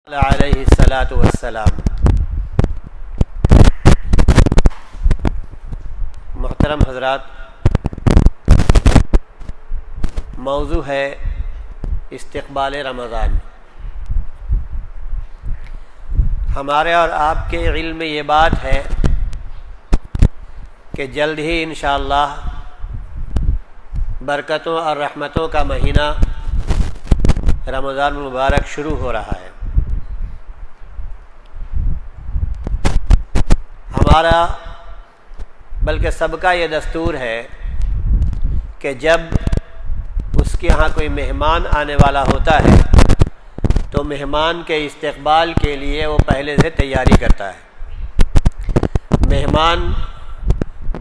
علیہ الصلاۃ والسلام۔ محترم حضرات، موضوع ہے استقبال رمضان۔ ہمارے اور آپ کے علم میں یہ بات ہے کہ جلد ہی انشاءاللہ برکتوں اور رحمتوں کا مہینہ رمضان المبارک شروع ہو رہا ہے۔ ہمارا بلکہ سب کا یہ دستور ہے کہ جب اس کے ہاں کوئی مہمان آنے والا ہوتا ہے تو مہمان کے استقبال کے لیے وہ پہلے سے تیاری کرتا ہے۔ مہمان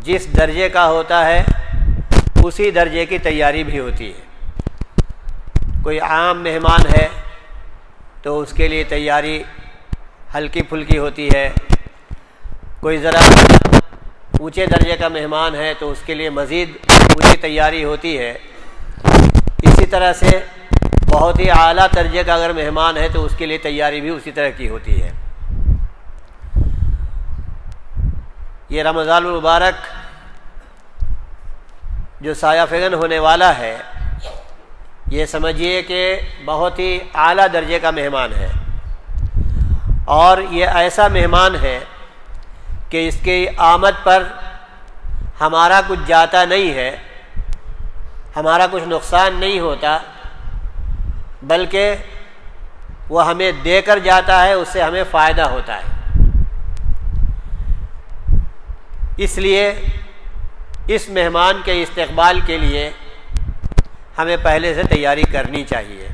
جس درجے کا ہوتا ہے اسی درجے کی تیاری بھی ہوتی ہے۔ کوئی عام مہمان ہے تو اس کے لیے تیاری ہلکی پھلکی ہوتی ہے، کوئی ذرا اونچے درجے کا مہمان ہے تو اس کے لیے مزید اونچی تیاری ہوتی ہے۔ اسی طرح سے بہت ہی اعلیٰ درجے کا اگر مہمان ہے تو اس کے لیے تیاری بھی اسی طرح کی ہوتی ہے۔ یہ رمضان المبارک جو سایہ فگن ہونے والا ہے، یہ سمجھیے کہ بہت ہی اعلیٰ درجے کا مہمان ہے، اور یہ ایسا مہمان ہے کہ اس کی آمد پر ہمارا کچھ جاتا نہیں ہے، ہمارا کچھ نقصان نہیں ہوتا، بلکہ وہ ہمیں دے کر جاتا ہے، اس سے ہمیں فائدہ ہوتا ہے۔ اس لیے اس مہمان کے استقبال کے لیے ہمیں پہلے سے تیاری کرنی چاہیے۔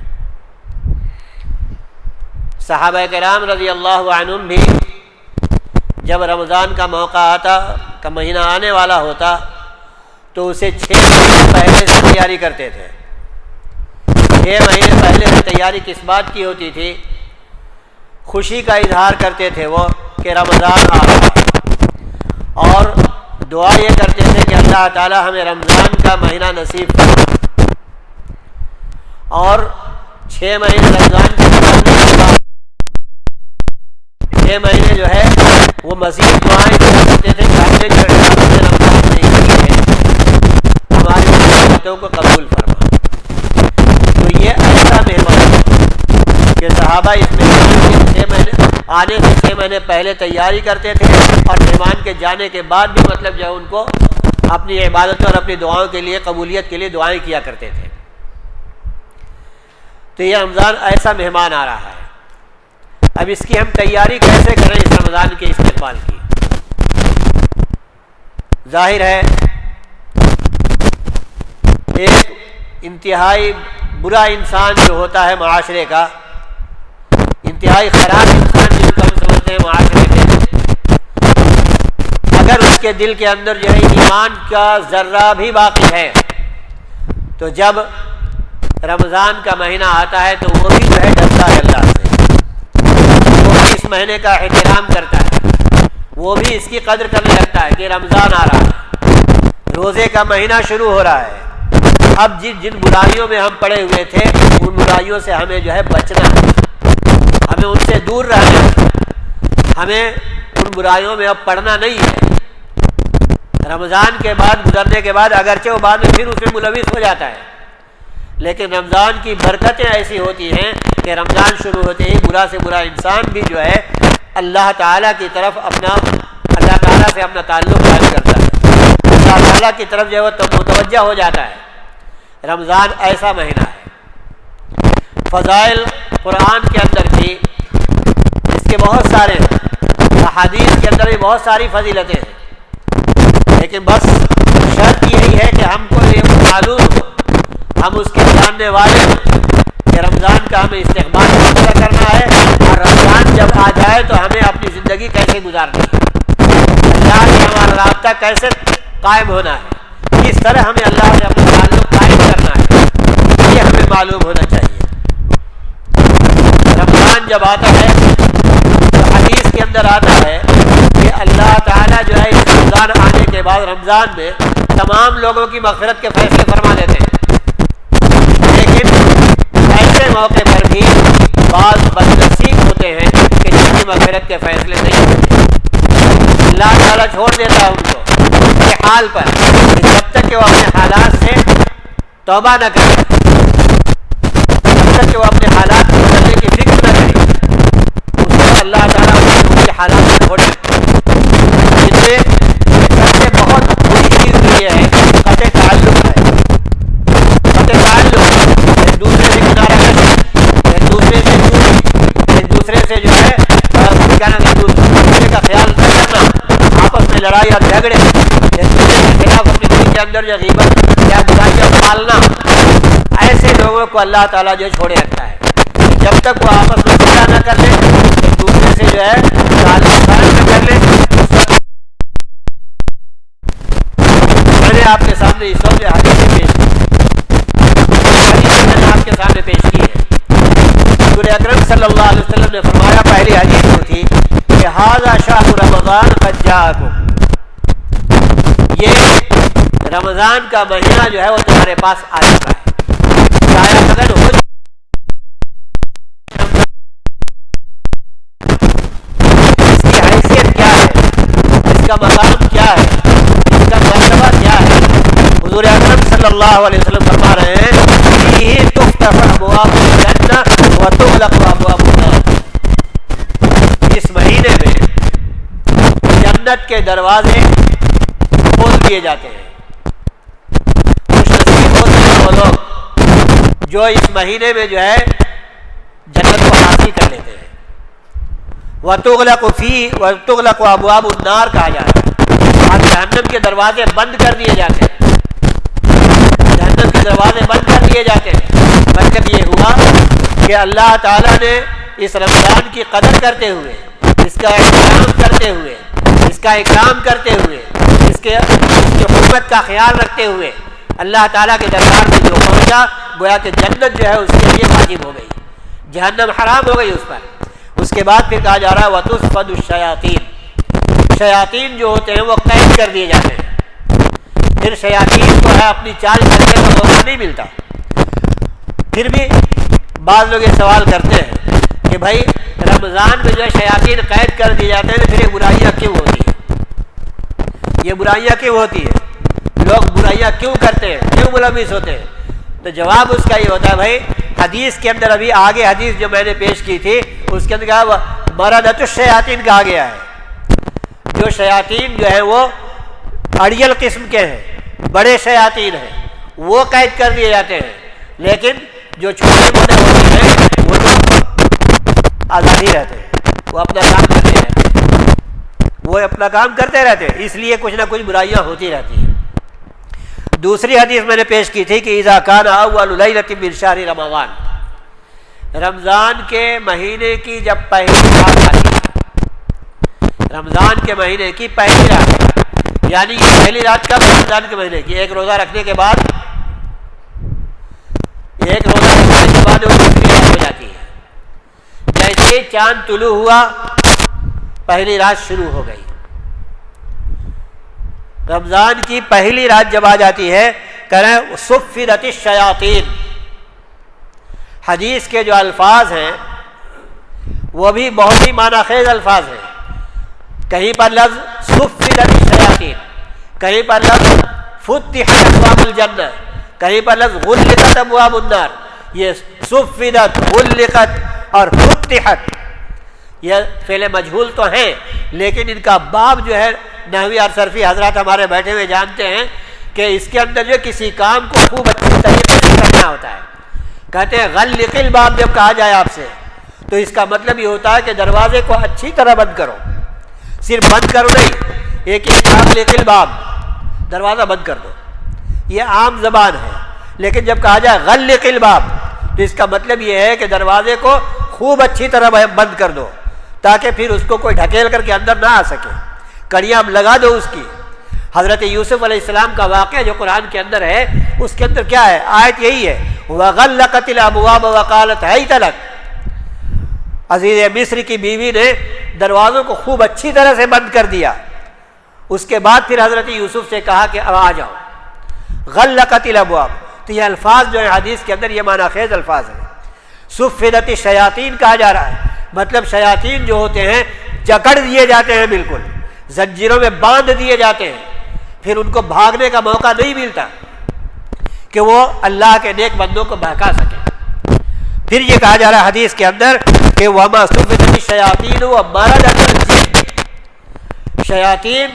صحابہ کرام رضی اللہ عنہم بھی جب رمضان کا موقع آتا، کا مہینہ آنے والا ہوتا تو اسے 6 مہینے پہلے سے تیاری کرتے تھے۔ 6 مہینے پہلے سے تیاری کس بات کی ہوتی تھی؟ خوشی کا اظہار کرتے تھے وہ کہ رمضان آ رہا ہے، اور دعا یہ کرتے تھے کہ اللہ تعالی ہمیں رمضان کا مہینہ نصیب کرے، اور 6 مہینے رمضان کے گزرنے کے بعد 6 مہینے جو ہے وہ مزید دعائیں کرتے تھے کہ ہم نے جو رمضان نہیں کی ہے ہماری عبادتوں کو قبول فرما۔ تو یہ ایسا مہمان کہ صحابہ اس مہمان کے 6 مہینے آنے سے 6 مہینے پہلے تیاری کرتے تھے، اور مہمان کے جانے کے بعد بھی مطلب جو ہے ان کو اپنی عبادتوں اور اپنی دعاؤں کے لیے، قبولیت کے لیے دعائیں کیا کرتے تھے۔ تو یہ رمضان ایسا مہمان آ رہا ہے۔ اب اس کی ہم تیاری کیسے کریں اس رمضان کے استقبال کی؟ ظاہر ہے ایک انتہائی برا انسان جو ہوتا ہے معاشرے کا، انتہائی خراب انسان جس کو ہم سمجھتے ہیں معاشرے کے، اگر اس کے دل کے اندر جو ہے ایمان کا ذرہ بھی باقی ہے تو جب رمضان کا مہینہ آتا ہے تو وہ بھی جو ہے ڈرتا ہے اللہ سے، وہ بھی اس مہینے کا احترام کرتا ہے، وہ بھی اس کی قدر کرنے لگتا ہے کہ رمضان آ رہا ہے، روزے کا مہینہ شروع ہو رہا ہے۔ اب جن برائیوں میں ہم پڑے ہوئے تھے ان برائیوں سے ہمیں جو ہے بچنا ہے، ہمیں ان سے دور رہنا ہے، ہمیں ان برائیوں میں اب پڑنا نہیں ہے۔ رمضان کے بعد گزرنے کے بعد اگرچہ وہ بعد میں پھر اس میں ملوث ہو جاتا ہے، لیکن رمضان کی برکتیں ایسی ہوتی ہیں کہ رمضان شروع ہوتے ہی برا سے برا انسان بھی جو ہے اللہ تعالیٰ کی طرف اللہ تعالیٰ سے اپنا تعلق قائم کرتا ہے، اللہ تعالیٰ کی طرف جو ہے وہ متوجہ ہو جاتا ہے۔ رمضان ایسا مہینہ ہے۔ فضائل قرآن کے اندر بھی اس کے بہت سارے ہیں، احادیث کے اندر بھی بہت ساری فضیلتیں ہیں، لیکن بس شرط یہی ہے کہ ہم کو یہ معلوم ہو، ہم اس کے جاننے والے ہیں کہ رمضان کا ہمیں استقبال کیسے کرنا ہے، اور رمضان جب آ جائے تو ہمیں اپنی زندگی کیسے گزارنی ہے، اللہ سے ہمارا رابطہ کیسے قائم ہونا ہے، کس طرح ہمیں اللہ سے اپنا تعلق قائم کرنا ہے، یہ ہمیں معلوم ہونا چاہیے۔ رمضان جب آتا ہے تو حدیث کے اندر آتا ہے کہ اللہ تعالیٰ جو ہے اس رمضان آنے کے بعد رمضان میں تمام لوگوں کی مغفرت کے فیصلے فرما دیتے ہیں، لیکن ایسے موقع پر بھی بعض بدنصیب ہوتے تعالیٰ چھوڑ دیتا ہے ان کو ان کے حال پر، جب تک کہ وہ اپنے حالات سے توبہ نہ کرے، جب تک کہ وہ اپنے حالات کو بدلنے کی فکر نہ کرے، اس کو اللہ تعالیٰ ان کے حالات سے چھوڑے۔ ان میں سب سے بہت بری چیز یہ ہے قطع تعلق ہے، قطع تعلق، ایک دوسرے سے کنارہ کرنا، ایک دوسرے سے دوری، ایک دوسرے سے جو ہے کیا نام ہے دوسرے کا خیال نہ کرنا، آپس میں لڑائی اور جھگڑے، ایک دوسرے کے خلاف اپنی دل کے اندر جو غیبت یا برائیاں پالنا، ایسے لوگوں کو اللہ تعالیٰ جو چھوڑے رکھتا ہے۔ جب تک وہ آپس میں صلح نہ کر لیں، ایک دوسرے سے جو ہے تعلق قائم نہ کر لیں۔ میں نے آپ کے سامنے اس وقت حدیث پیش کی، میں نے آپ کے سامنے پیش کی ہے۔ حضور اکرم صلی اللہ علیہ وسلم نے فرمایا، پہلی حدیث جو تھی کہ ھذا شہر رمضان قد جاءکم، یہ رمضان کا مہینہ جو ہے وہ تمہارے پاس آ چکا ہے۔ چاہے اگر ہو اس کی حیثیت کیا ہے، اس کا مقام کیا ہے، اس کا مرتبہ کیا ہے، حضور اکرم صلی اللہ علیہ وسلم فرما رہے ہیں فیہ تفتح ابواب الجنہ وتغلق ابواب النار، اس مہینے میں جنت کے دروازے کھول دیے جاتے ہیں۔ خوش نصیب ہوتے ہیں وہ لوگ جو اس مہینے میں جو ہے جنت کو حاصل کر لیتے ہیں۔ وتغلق ابواب النار کہا جا رہا ہے، اور جہنم کے دروازے بند کر دیے جاتے ہیں، جہنم کے دروازے بند کر دیے جاتے ہیں۔ مطلب یہ ہوا کہ اللہ تعالیٰ نے اس رمضان کی قدر کرتے ہوئے، اس کا احترام کرتے ہوئے، اس کا اکرام کرتے ہوئے، اس کے حرمت کا خیال رکھتے ہوئے اللہ تعالیٰ کے دربار میں جو پہنچا، گویا کہ جنت جو ہے اس کے لیے واجب ہو گئی، جہنم حرام ہو گئی اس پر۔ اس کے بعد پھر کہا جا رہا ہے وَتُصْفَدُ الشَّيَاطِينَ، شیاطین جو ہوتے ہیں وہ قید کر دیے جاتے ہیں، پھر شیاطین کو ہے اپنی چال چلنے کا موقع نہیں ملتا۔ پھر بھی بعض لوگ یہ سوال کرتے ہیں کہ بھائی رمضان میں جو ہے شیاطین قید کر دیے جاتے ہیں تو پھر یہ برائیاں کیوں ہوتی ہیں، یہ برائیاں کیوں ہوتی ہیں، لوگ برائیاں کیوں کرتے ہیں، کیوں ملوث ہوتے ہیں؟ تو جواب اس کا یہ ہوتا ہے بھائی حدیث کے اندر ابھی آگے حدیث جو میں نے پیش کی تھی اس کے اندر کہا مردۃ الشیاطین کہا گیا ہے، جو شیاطین جو ہے وہ اڑیل قسم کے ہیں، بڑے شیاطین ہیں، وہ قید کر دیے جاتے ہیں، لیکن جو چھوٹے موٹے ہوتے ہیں وہ تو آزادی رہتے ہیں، وہ اپنا کام کرتے رہتے ہیں، وہ اپنا کام کرتے رہتے ہیں، اس لیے کچھ نہ کچھ برائیاں ہوتی رہتی ہیں۔ دوسری حدیث میں نے پیش کی تھی کہ اذا کان اول لیلۃ من شہر رمضان، رمضان کے مہینے کی جب پہلی رات آتی ہے، رمضان کے مہینے کی پہلی رات، یعنی یہ پہلی رات کب رمضان کے مہینے کی؟ ایک روزہ رکھنے کے بعد، ایک روزہ رکھنے کے بعد وہ دوسری رات ہو جاتی ہے، جیسے چاند طلوع ہوا پہلی رات شروع ہو گئی۔ رمضان کی پہلی رات جب آ جاتی ہے کریں صفدت الشیاطین، حدیث کے جو الفاظ ہیں وہ بھی بہت ہی معنی خیز الفاظ ہیں، کہیں پر لفظ صفدت الشیاطین، کہیں پر لفظ فتحت ابواب الجنہ، کہیں پر لفظ غلقت ابواب النار۔ یہ صفدت، غلقت اور فتحت یہ فعل مجہول تو ہیں، لیکن ان کا باب جو ہے نحوی اور صرفی حضرات ہمارے بیٹھے ہوئے جانتے ہیں کہ اس کے اندر جو کسی کام کو خوب اچھی طریقے سے کرنا ہوتا ہے۔ کہتے ہیں غلق الباب جب کہا جائے آپ سے تو اس کا مطلب یہ ہوتا ہے کہ دروازے کو اچھی طرح بند کرو، صرف بند کرو نہیں، ایک غلق الباب، دروازہ بند کر دو، یہ عام زبان ہے، لیکن جب کہا جائے غلق الباب تو اس کا مطلب یہ ہے کہ دروازے کو خوب اچھی طرح بند کر دو تاکہ پھر اس کو کوئی ڈھکیل کر کے اندر نہ آ سکے، کڑیاں لگا دو اس کی۔ حضرت یوسف علیہ السلام کا واقعہ جو قرآن کے اندر ہے اس کے اندر کیا ہے؟ آیت یہی ہے وَغَلَّقَتِ الْأَبْوَابَ وَقَالَتْ هَيْتَ لَكَ، عزیز مصر کی بیوی نے دروازوں کو خوب اچھی طرح سے بند کر دیا، اس کے بعد پھر حضرت یوسف سے کہا کہ اب آ جاؤ، غلقت الابواب۔ تو یہ الفاظ جو ہے حدیث کے اندر یہ معنی خیز الفاظ ہیں۔ صفدت الشیاطین کہا جا رہا ہے، مطلب شیاطین جو ہوتے ہیں جکڑ دیے جاتے ہیں، بالکل زنجیروں میں باندھ دیے جاتے ہیں، پھر ان کو بھاگنے کا موقع نہیں ملتا کہ وہ اللہ کے نیک بندوں کو بہکا سکے۔ پھر یہ کہا جا رہا ہے حدیث کے اندر کہ وَمَا سُفِّدَتِ الشَّيَاطِينُ وَمَرَدَتِ الْجِنِّ، شیاطین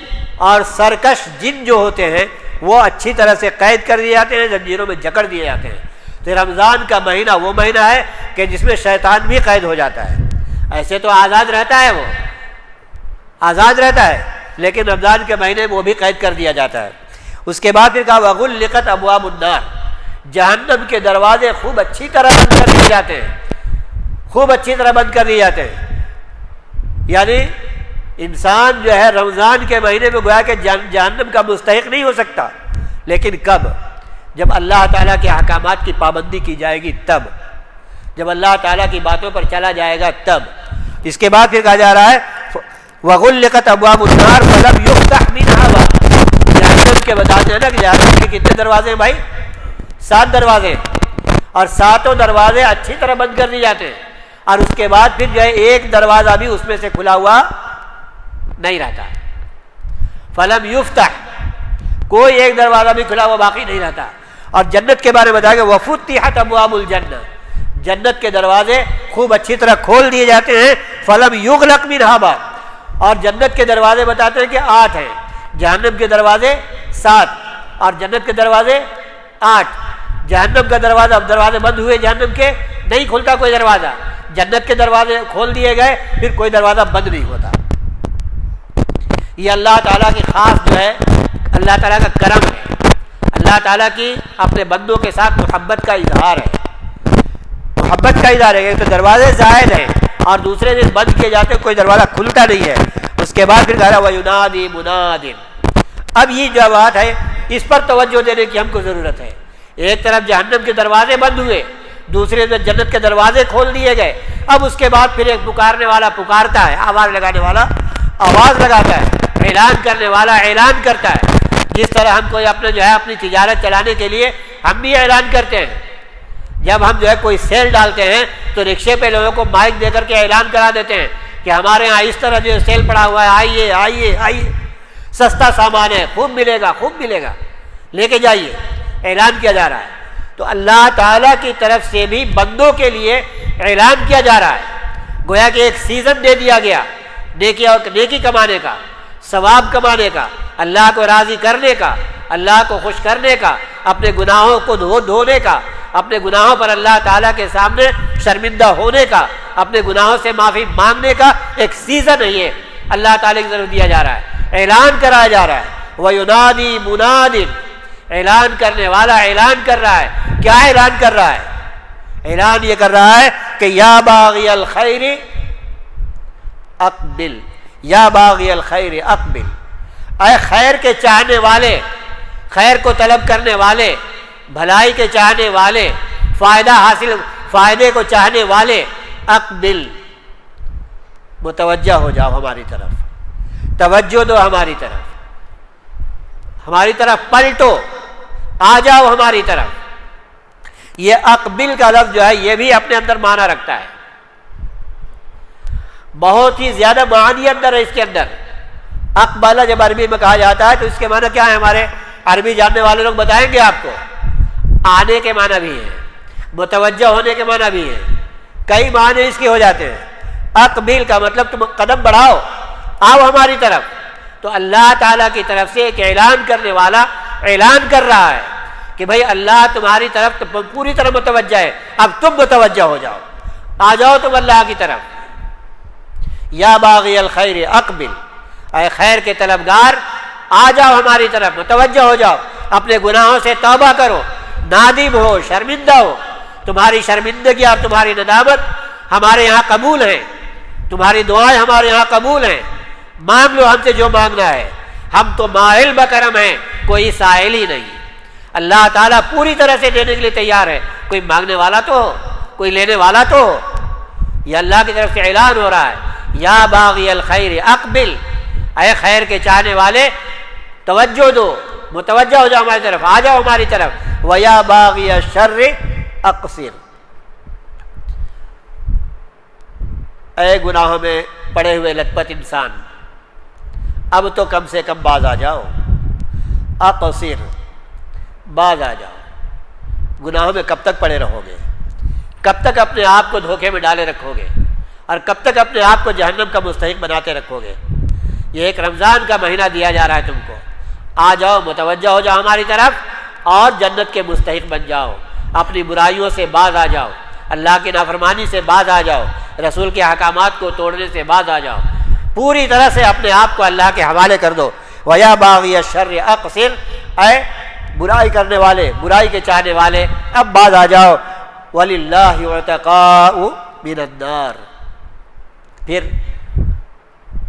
اور سرکش جن جو ہوتے ہیں وہ اچھی طرح سے قید کر دیے جاتے ہیں، زنجیروں میں جکڑ دیے جاتے ہیں۔ تو رمضان کا مہینہ وہ مہینہ ہے کہ جس میں شیطان بھی قید ہو جاتا ہے، ایسے تو آزاد رہتا ہے، وہ آزاد رہتا ہے، لیکن رمضان کے مہینے میں وہ بھی قید کر دیا جاتا ہے۔ اس کے بعد پھر کہا وَغُلِّقَتْ أَبْوَابُ النَّارِ، جہنم کے دروازے خوب اچھی طرح بند کر دیے جاتے ہیں، خوب اچھی طرح بند کر دیے جاتے ہیں۔ یعنی انسان جو ہے رمضان کے مہینے میں گویا کہ جہنم کا مستحق نہیں ہو سکتا، لیکن کب؟ جب اللہ تعالیٰ کے احکامات کی پابندی کی جائے گی تب، جب اللہ تعالیٰ کی باتوں پر چلا جائے گا تب۔ اس کے بعد پھر کہا جا رہا ہے وَغُلِّقَتْ أَبْوَابُ النَّارِ فَلَمْ يُفْتَحْ مِنْهَا بَابٌ، جہنم کے بتاتے ہیں نا کہ جہنم کے کتنے دروازے ہیں بھائی؟ 7 دروازے، اور 7 دروازے اچھی طرح بند کر دیے جاتے ہیں، اور اس کے بعد پھر جو ہے ایک دروازہ بھی اس میں سے کھلا ہوا نہیں رہتا۔ فلم یفتح، کوئی ایک دروازہ بھی کھلا ہوا باقی نہیں رہتا۔ اور جنت کے بارے میں بتایا کہ وفتحت ابواب الجنہ، جنت کے دروازے خوب اچھی طرح کھول دیے جاتے ہیں۔ فلم یغلق منها باب، اور جنت کے دروازے بتاتے ہیں کہ 8 ہیں، جہنم کے دروازے 7 اور جنت کے دروازے 8۔ جہنم کا دروازہ، اب دروازے بند ہوئے جہنم کے، نہیں کھلتا کوئی دروازہ، جنت کے دروازے کھول دیے گئے پھر کوئی دروازہ بند نہیں ہوتا۔ یہ اللہ تعالیٰ کی خاص جو ہے اللہ تعالیٰ کا کرم ہے، اللہ تعالیٰ کی اپنے بندوں کے ساتھ محبت کا اظہار ہے، محبت کا اظہار ہے۔ تو دروازے زائد ہیں اور دوسرے دن بند کیے جاتے، کوئی دروازہ کھلتا نہیں ہے۔ اس کے بعد پھر کہا وَيُنَادِي مُنَادٍ، اب یہ جو بات ہے اس پر توجہ دینے کی ہم کو ضرورت ہے۔ ایک طرف جہنم کے دروازے بند ہوئے، دوسرے طرف جنت کے دروازے کھول دیے گئے۔ اب اس کے بعد پھر ایک پکارنے والا پکارتا ہے، آواز لگانے والا آواز لگاتا ہے، اعلان کرنے والا اعلان کرتا ہے۔ جس طرح ہم کوئی اپنے جو ہے اپنی تجارت چلانے کے لیے ہم بھی اعلان کرتے ہیں، جب ہم جو ہے کوئی سیل ڈالتے ہیں تو رکشے پہ لوگوں کو مائک دے کر کے اعلان کرا دیتے ہیں کہ ہمارے ہاں اس طرح جو سیل پڑا ہوا ہے، آئیے آئیے آئیے، سستا سامان ہے، خوب ملے گا خوب ملے گا، لے کے جائیے، اعلان کیا جا رہا ہے۔ تو اللہ تعالیٰ کی طرف سے بھی بندوں کے لیے اعلان کیا جا رہا ہے، گویا کہ ایک سیزن دے دیا گیا نیکی کمانے کا، ثواب کمانے کا، اللہ کو راضی کرنے کا، اللہ کو خوش کرنے کا، اپنے گناہوں کو دھونے کا، اپنے گناہوں پر اللہ تعالیٰ کے سامنے شرمندہ ہونے کا، اپنے گناہوں سے معافی مانگنے کا ایک سیزن ہے۔ یہ اللہ تعالیٰ کی طرف دیا جا رہا ہے، اعلان کرایا جا رہا ہے۔ وَيُنَادِي مُنَادٍ، اعلان کرنے والا اعلان کر رہا ہے۔ کیا اعلان کر رہا ہے؟ اعلان یہ کر رہا ہے کہ یا باغی الخیر اقبل، یا باغی الخیر اقبل، اے خیر کے چاہنے والے، خیر کو طلب کرنے والے، بھلائی کے چاہنے والے، فائدے کو چاہنے والے، اقبل، متوجہ ہو جاؤ ہماری طرف، توجہ دو ہماری طرف پلٹو، آ جاؤ ہماری طرف۔ یہ اقبل کا لفظ جو ہے یہ بھی اپنے اندر معنی رکھتا ہے، بہت ہی زیادہ معانی اندر ہے اس کے اندر۔ اقبالہ جب عربی میں کہا جاتا ہے تو اس کے معنی کیا ہے؟ ہمارے عربی جاننے والے لوگ بتائیں گے آپ کو۔ آنے کے معنی بھی ہیں، متوجہ ہونے کے معنی بھی ہیں، کئی معنی اس کے ہو جاتے ہیں۔ اقبل کا مطلب تم قدم بڑھاؤ، آؤ ہماری طرف۔ تو اللہ تعالیٰ کی طرف سے ایک اعلان کرنے والا اعلان کر رہا ہے کہ بھئی اللہ تمہاری طرف پوری طرح متوجہ ہے، اب تم متوجہ ہو جاؤ، آ جاؤ تم اللہ کی طرف۔ یا باغی الخیر اقبل، اے خیر کے طلبگار آ جاؤ ہماری طرف، متوجہ ہو جاؤ، اپنے گناہوں سے توبہ کرو، نادم ہو، شرمندہ ہو۔ تمہاری شرمندگی اور تمہاری ندامت ہمارے یہاں قبول ہیں، تمہاری دعائیں ہمارے یہاں قبول ہیں، مانگ لو ہم سے جو مانگنا ہے، ہم تو مائل بکرم ہیں، کوئی سائل ہی نہیں۔ اللہ تعالیٰ پوری طرح سے دینے کے لیے تیار ہے، کوئی مانگنے والا تو ہو، کوئی لینے والا تو ہو۔ یہ اللہ کی طرف سے اعلان ہو رہا ہے، یا باغی الخیر اقبل، اے خیر کے چاہنے والے توجہ دو، متوجہ ہو جاؤ ہماری طرف، آ جاؤ ہماری طرف۔ وَيَا بَاغِيَ الشَّرِّ اقصر، اے گناہوں میں پڑے ہوئے لت پت انسان، اب تو کم سے کم باز آ جاؤ، اقصر، باز آ جاؤ، گناہوں میں کب تک پڑے رہو گے؟ کب تک اپنے آپ کو دھوکے میں ڈالے رکھو گے؟ اور کب تک اپنے آپ کو جہنم کا مستحق بناتے رکھو گے؟ یہ ایک رمضان کا مہینہ دیا جا رہا ہے تم کو، آ جاؤ، متوجہ ہو جاؤ ہماری طرف اور جنت کے مستحق بن جاؤ، اپنی برائیوں سے باز آ جاؤ، اللہ کی نافرمانی سے باز آ جاؤ، رسول کے احکامات کو توڑنے سے باز آ جاؤ، پوری طرح سے اپنے آپ کو اللہ کے حوالے کر دو۔ وَيَا بَاغِيَ الشَّرِّ أَقْصِرْ، اے برائی کرنے والے، برائی کے چاہنے والے، اب باز آ جاؤ۔ وَلِلَّهِ عُتَقَاءُ مِنَ النَّارِ، پھر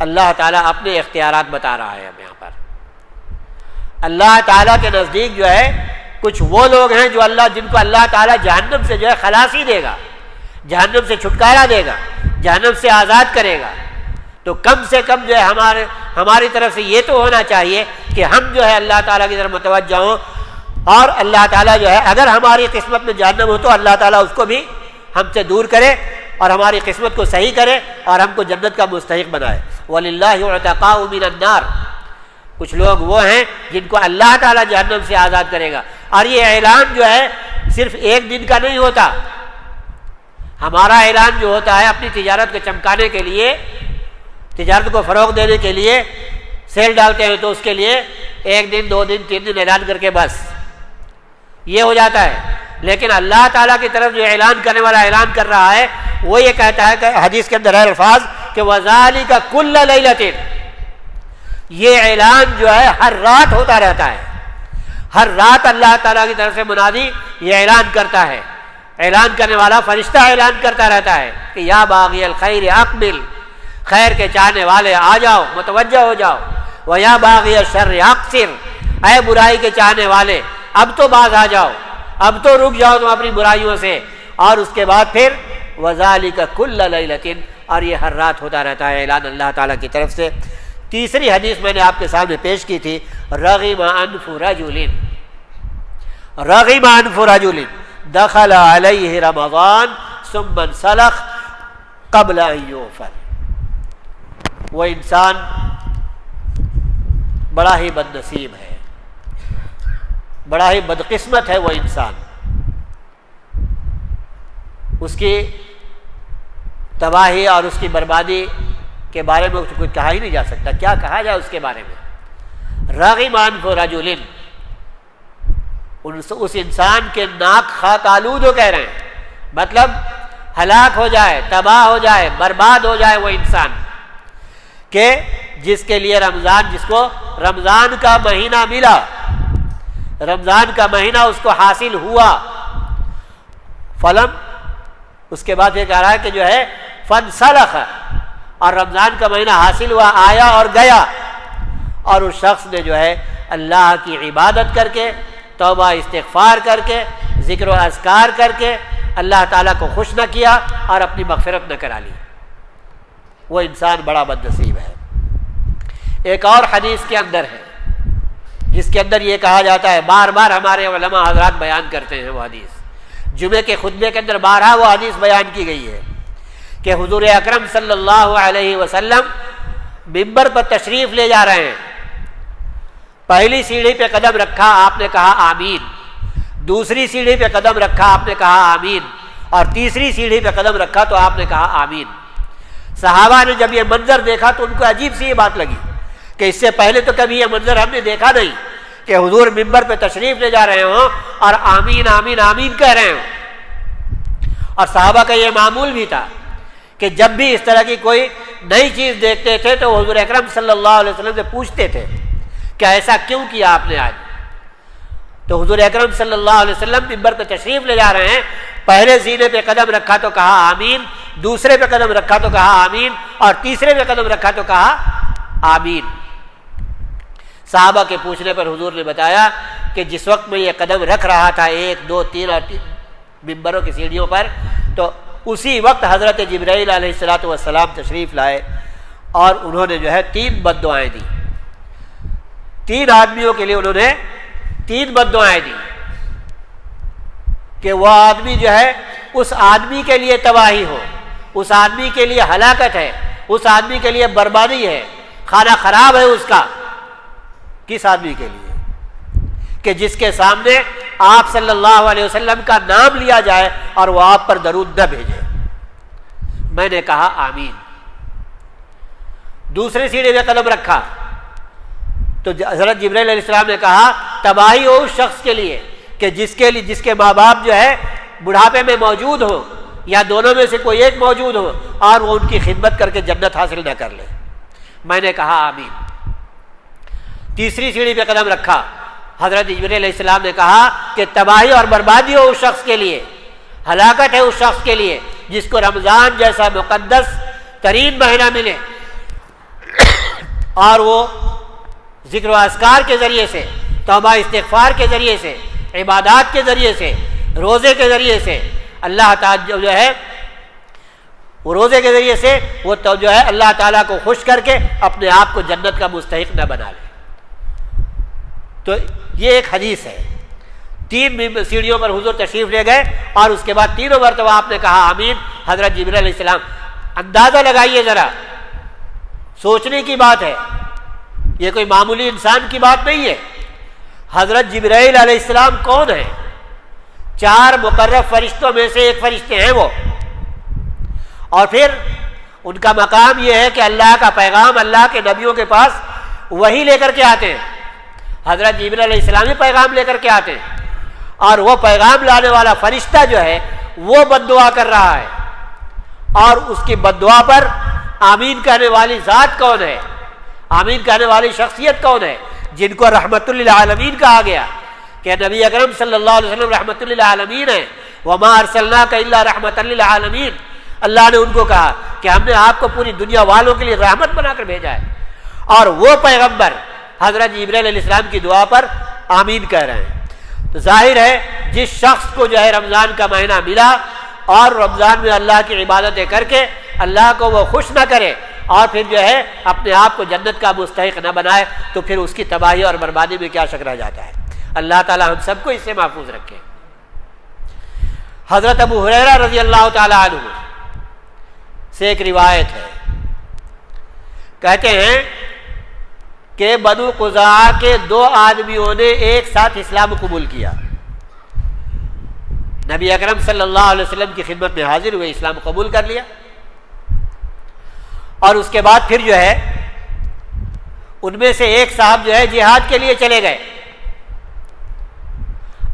اللہ تعالیٰ اپنے اختیارات بتا رہا ہے ہم یہاں پر۔ اللہ تعالیٰ کے نزدیک جو ہے کچھ وہ لوگ ہیں جو جن کو اللہ تعالیٰ جہنم سے جو ہے خلاصی دے گا، جہنم سے چھٹکارا دے گا، جہنم سے آزاد کرے گا۔ تو کم سے کم جو ہے ہماری طرف سے یہ تو ہونا چاہیے کہ ہم جو ہے اللہ تعالیٰ کی طرف متوجہ ہوں، اور اللہ تعالیٰ جو ہے اگر ہماری قسمت میں جہنم ہو تو اللہ تعالیٰ اس کو بھی ہم سے دور کرے اور ہماری قسمت کو صحیح کرے اور ہم کو جنت کا مستحق بنائے۔ وَلِلَّهِ عُتَقَاءُ مِنَ النَّارِ، کچھ لوگ وہ ہیں جن کو اللہ تعالیٰ جہنم سے آزاد کرے گا۔ اور یہ اعلان جو ہے صرف ایک دن کا نہیں ہوتا، ہمارا اعلان جو ہوتا ہے اپنی تجارت کو چمکانے کے لیے، تجارت کو فروغ دینے کے لیے سیل ڈالتے ہیں تو اس کے لیے ایک دن، دو دن، تین دن اعلان کر کے بس یہ ہو جاتا ہے۔ لیکن اللہ تعالیٰ کی طرف جو اعلان کرنے والا اعلان کر رہا ہے وہ یہ کہتا ہے کہ حدیث کے اندر ہے الفاظ کہ وَذَلِكَ كُلَّ لَيْلَةٍ، یہ اعلان جو ہے ہر رات ہوتا رہتا ہے، ہر رات اللہ تعالیٰ کی طرف سے منادی یہ اعلان کرتا ہے، اعلان کرنے والا فرشتہ اعلان کرتا رہتا ہے کہ یا باغی الخیر اقبل، خیر کے چاہنے والے آ جاؤ، متوجہ ہو جاؤ، وَيَا بَاغِيَ الشَّرِّ أَقْصِرْ، اے برائی کے چاہنے والے اب تو باز آ جاؤ، اب تو رک جاؤ تم اپنی برائیوں سے۔ اور اس کے بعد پھر وَذَلِكَ كُلَّ لَيْلَةٍ، اور یہ ہر رات ہوتا رہتا ہے اعلان اللہ تعالیٰ کی طرف سے۔ تیسری حدیث میں نے آپ کے سامنے پیش کی تھی، رغم انف رجل، رغم انف رجل دخل علیہ رمضان ثم انسلخ قبل ان یغفر، وہ انسان بڑا ہی بد نصیب ہے، بڑا ہی بدقسمت ہے وہ انسان، اس کی تباہی اور اس کی بربادی کے بارے میں کچھ کہا ہی نہیں جا سکتا، کیا کہا جائے اس کے بارے میں۔ راغب انف رجل، اس انسان کے ناک خاک آلود ہو کہہ رہے ہیں، مطلب ہلاک ہو جائے، تباہ ہو جائے، برباد ہو جائے وہ انسان کہ جس کے لیے جس کو رمضان کا مہینہ ملا، رمضان کا مہینہ اس کو حاصل ہوا، فلم، اس کے بعد یہ کہہ رہا ہے کہ جو ہے فانسلخ، اور رمضان کا مہینہ حاصل ہوا، آیا اور گیا، اور اس شخص نے جو ہے اللہ کی عبادت کر کے، توبہ استغفار کر کے، ذکر و اذکار کر کے اللہ تعالیٰ کو خوش نہ کیا اور اپنی مغفرت نہ کرا لی، وہ انسان بڑا بد نصیب ہے۔ ایک اور حدیث کے اندر ہے جس کے اندر یہ کہا جاتا ہے، بار بار ہمارے علماء حضرات بیان کرتے ہیں وہ حدیث، جمعے کے خطبے کے اندر بارہا وہ حدیث بیان کی گئی ہے کہ حضور اکرم صلی اللہ علیہ وسلم ممبر پر تشریف لے جا رہے ہیں، پہلی سیڑھی پہ قدم رکھا آپ نے کہا آمین، دوسری سیڑھی پہ قدم رکھا آپ نے کہا آمین، اور تیسری سیڑھی پہ قدم رکھا تو آپ نے کہا آمین۔ صحابہ نے جب یہ منظر دیکھا تو ان کو عجیب سی یہ بات لگی کہ اس سے پہلے تو کبھی یہ منظر ہم نے دیکھا نہیں کہ حضور ممبر پہ تشریف لے جا رہے ہوں اور آمین آمین آمین کہہ رہے ہوں۔ اور صحابہ کا یہ معمول بھی تھا کہ جب بھی اس طرح کی کوئی نئی چیز دیکھتے تھے تو حضور اکرم صلی اللہ علیہ وسلم سے پوچھتے تھے کہ ایسا کیوں کیا آپ نے آج؟ تو حضور اکرم صلی اللہ علیہ وسلم ممبر پہ تشریف لے جا رہے ہیں، پہلے زینے پہ قدم رکھا تو کہا آمین، دوسرے پہ قدم رکھا تو کہا آمین، اور تیسرے پہ قدم رکھا تو کہا آمین۔ صحابہ کے پوچھنے پر حضور نے بتایا کہ جس وقت میں یہ قدم رکھ رہا تھا 1 2 3 اور ممبروں کی سیڑھیوں پر، تو اسی وقت حضرت جبرائیل علیہ الصلوۃ والسلام تشریف لائے اور انہوں نے جو ہے 3 بد دعائیں دی، 3 آدمیوں کے لیے انہوں نے 3 بد دعائیں دی کہ وہ آدمی جو ہے اس آدمی کے لیے تباہی ہو، اس آدمی کے لیے ہلاکت ہے، اس آدمی کے لیے بربادی ہے، کھانا خراب ہے اس کا کس آدمی کے لیے کہ جس کے سامنے آپ صلی اللہ علیہ وسلم کا نام لیا جائے اور وہ آپ پر درود نہ بھیجے. میں نے کہا آمین. دوسرے سیڑھے پہ قدم رکھا تو حضرت جبرائیل علیہ السلام نے کہا تباہی ہو اس شخص کے لیے کہ جس کے ماں باپ جو ہے بڑھاپے میں موجود ہو یا دونوں میں سے کوئی ایک موجود ہو اور وہ ان کی خدمت کر کے جنت حاصل نہ کر لے. میں نے کہا آمین. تیسری سیڑھی پہ قدم رکھا. حضرت جبرائیل علیہ السلام نے کہا کہ تباہی اور بربادی ہو اس شخص کے لیے, ہلاکت ہے اس شخص کے لیے جس کو رمضان جیسا مقدس ترین مہینہ ملے اور وہ ذکر و اذکار کے ذریعے سے, توبہ استغفار کے ذریعے سے, عبادات کے ذریعے سے, روزے کے ذریعے سے اللہ تعالیٰ جو ہے وہ روزے کے ذریعے سے وہ تو جو ہے اللہ تعالیٰ کو خوش کر کے اپنے آپ کو جنت کا مستحق نہ بنا لے. تو یہ ایک حدیث ہے. 3 سیڑھیوں پر حضور تشریف لے گئے اور اس کے بعد 3 مرتبہ آپ نے کہا آمین. حضرت جبرائیل علیہ السلام, اندازہ لگائیے ذرا, سوچنے کی بات ہے, یہ کوئی معمولی انسان کی بات نہیں ہے. حضرت جبرائیل علیہ السلام کون ہے؟ 4 مقرب فرشتوں میں سے ایک فرشتے ہیں وہ, اور پھر ان کا مقام یہ ہے کہ اللہ کا پیغام اللہ کے نبیوں کے پاس وہی لے کر کے آتے ہیں. حضرت جبرائیل علیہ السلام ہی پیغام لے کر کے آتے ہیں اور وہ پیغام لانے والا فرشتہ جو ہے وہ بد دعا کر رہا ہے, اور اس کی بد دعا پر آمین کہنے والی ذات کون ہے, آمین کہنے والی شخصیت کون ہے؟ جن کو رحمت للعالمین کہا گیا کہ نبی اکرم صلی اللہ علیہ وسلم رحمت للعالمین ہے. وما ارسلناک الا رحمت للعالمین. اللہ نے ان کو کہا کہ ہم نے آپ کو پوری دنیا والوں کے لیے رحمت بنا کر بھیجا ہے, اور وہ پیغمبر حضرت جبرائیل علیہ السلام کی دعا پر آمین کہہ رہے ہیں. تو ظاہر ہے جس شخص کو جو ہے رمضان کا مہینہ ملا اور رمضان میں اللہ کی عبادتیں کر کے اللہ کو وہ خوش نہ کرے اور پھر جو ہے اپنے آپ کو جنت کا مستحق نہ بنائے, تو پھر اس کی تباہی اور بربادی میں کیا شک رہ جاتا ہے. اللہ تعالی ہم سب کو اس سے محفوظ رکھے. حضرت ابو ہریرہ رضی اللہ تعالی عنہ سے ایک روایت ہے, کہتے ہیں کہ بنو قزاعہ کے 2 آدمیوں نے ایک ساتھ اسلام قبول کیا. نبی اکرم صلی اللہ علیہ وسلم کی خدمت میں حاضر ہوئے, اسلام قبول کر لیا, اور اس کے بعد پھر جو ہے ان میں سے ایک صاحب جو ہے جہاد کے لیے چلے گئے,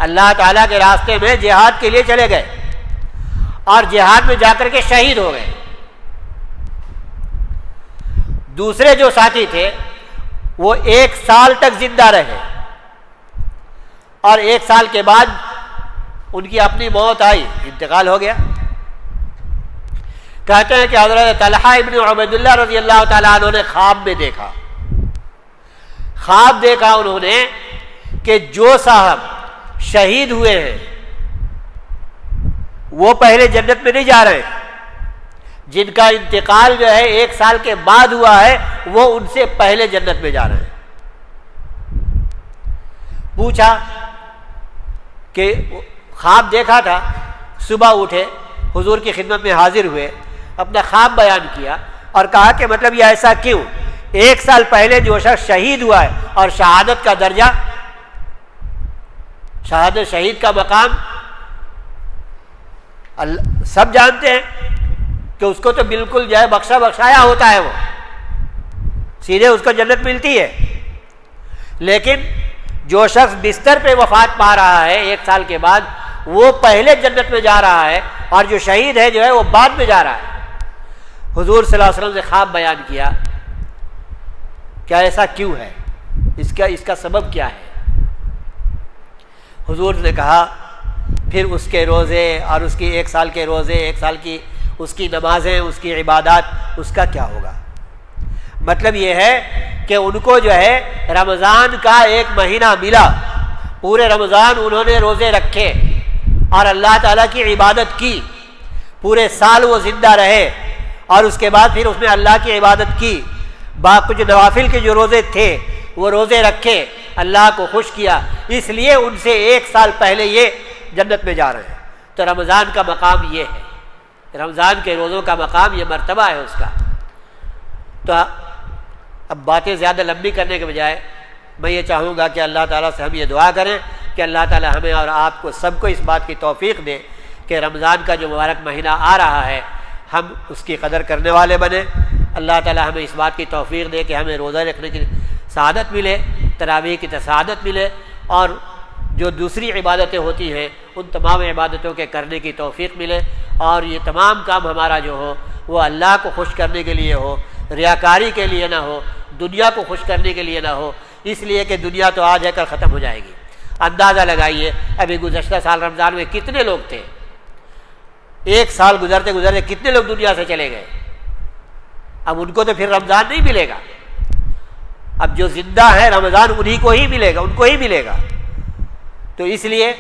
اللہ تعالیٰ کے راستے میں جہاد کے لیے چلے گئے اور جہاد میں جا کر کے شہید ہو گئے. دوسرے جو ساتھی تھے وہ 1 سال تک زندہ رہے اور 1 سال کے بعد ان کی اپنی موت آئی, انتقال ہو گیا. کہتے ہیں کہ حضرت طلحہ ابن عبید اللہ رضی اللہ تعالیٰ عنہ نے خواب میں دیکھا, خواب دیکھا انہوں نے کہ جو صاحب شہید ہوئے ہیں وہ پہلے جنت میں نہیں جا رہے, جن کا انتقال جو ہے 1 سال کے بعد ہوا ہے وہ ان سے پہلے جنت میں جا رہے ہیں. پوچھا کہ خواب دیکھا تھا, صبح اٹھے حضور کی خدمت میں حاضر ہوئے, اپنا خواب بیان کیا اور کہا کہ مطلب یہ ایسا کیوں, 1 سال پہلے جو شخص شہید ہوا ہے اور شہادت کا درجہ, شہادت شہید کا مقام سب جانتے ہیں کہ اس کو تو بالکل جو ہے بخشا بخشایا ہوتا ہے, وہ سیدھے اس کو جنت ملتی ہے. لیکن جو شخص بستر پہ وفات پا رہا ہے 1 سال کے بعد وہ پہلے جنت میں جا رہا ہے, اور جو شہید ہے جو ہے وہ بعد میں جا رہا ہے. حضور صلی اللہ علیہ وسلم سے خواب بیان کیا, کیا ایسا کیوں ہے, اس کا سبب کیا ہے؟ حضور نے کہا پھر اس کے روزے اور اس کی 1 سال کے روزے, 1 سال کی اس کی نمازیں, اس کی عبادات, اس کا کیا ہوگا؟ مطلب یہ ہے کہ ان کو جو ہے رمضان کا 1 مہینہ ملا, پورے رمضان انہوں نے روزے رکھے اور اللہ تعالیٰ کی عبادت کی, پورے سال وہ زندہ رہے, اور اس کے بعد پھر اس میں اللہ کی عبادت کی, کچھ نوافل کے جو روزے تھے وہ روزے رکھے, اللہ کو خوش کیا, اس لیے ان سے 1 سال پہلے یہ جنت میں جا رہے ہیں. تو رمضان کا مقام یہ ہے, رمضان کے روزوں کا مقام یہ مرتبہ ہے اس کا. تو اب باتیں زیادہ لمبی کرنے کے بجائے میں یہ چاہوں گا کہ اللہ تعالیٰ سے ہم یہ دعا کریں کہ اللہ تعالیٰ ہمیں اور آپ کو سب کو اس بات کی توفیق دے کہ رمضان کا جو مبارک مہینہ آ رہا ہے ہم اس کی قدر کرنے والے بنیں۔ اللہ تعالیٰ ہمیں اس بات کی توفیق دے کہ ہمیں روزہ رکھنے کی سعادت ملے، تراویح کی سعادت ملے، اور جو دوسری عبادتیں ہوتی ہیں ان تمام عبادتوں کے کرنے کی توفیق ملے، اور یہ تمام کام ہمارا جو ہو وہ اللہ کو خوش کرنے کے لیے ہو، ریاکاری کے لیے نہ ہو، دنیا کو خوش کرنے کے لیے نہ ہو، اس لیے کہ دنیا تو آج ہے کل ختم ہو جائے گی۔ اندازہ لگائیے ابھی گزشتہ سال رمضان میں کتنے لوگ تھے، ایک سال گزرتے گزرتے کتنے لوگ دنیا سے چلے گئے، اب ان کو تو پھر رمضان نہیں ملے گا، اب جو زندہ ہے رمضان انہی کو ہی ملے گا، ان کو ہی ملے گا۔ تو اس لیے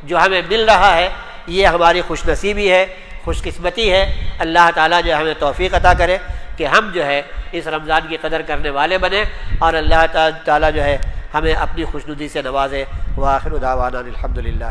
جو ہمیں مل رہا ہے یہ ہماری خوش نصیبی ہے، خوش قسمتی ہے۔ اللہ تعالیٰ جو ہمیں توفیق عطا کرے کہ ہم جو ہے اس رمضان کی قدر کرنے والے بنیں، اور اللہ تعالیٰ جو ہے ہمیں اپنی خوشنودی سے نوازے۔ وآخر دعوانا الحمدللہ۔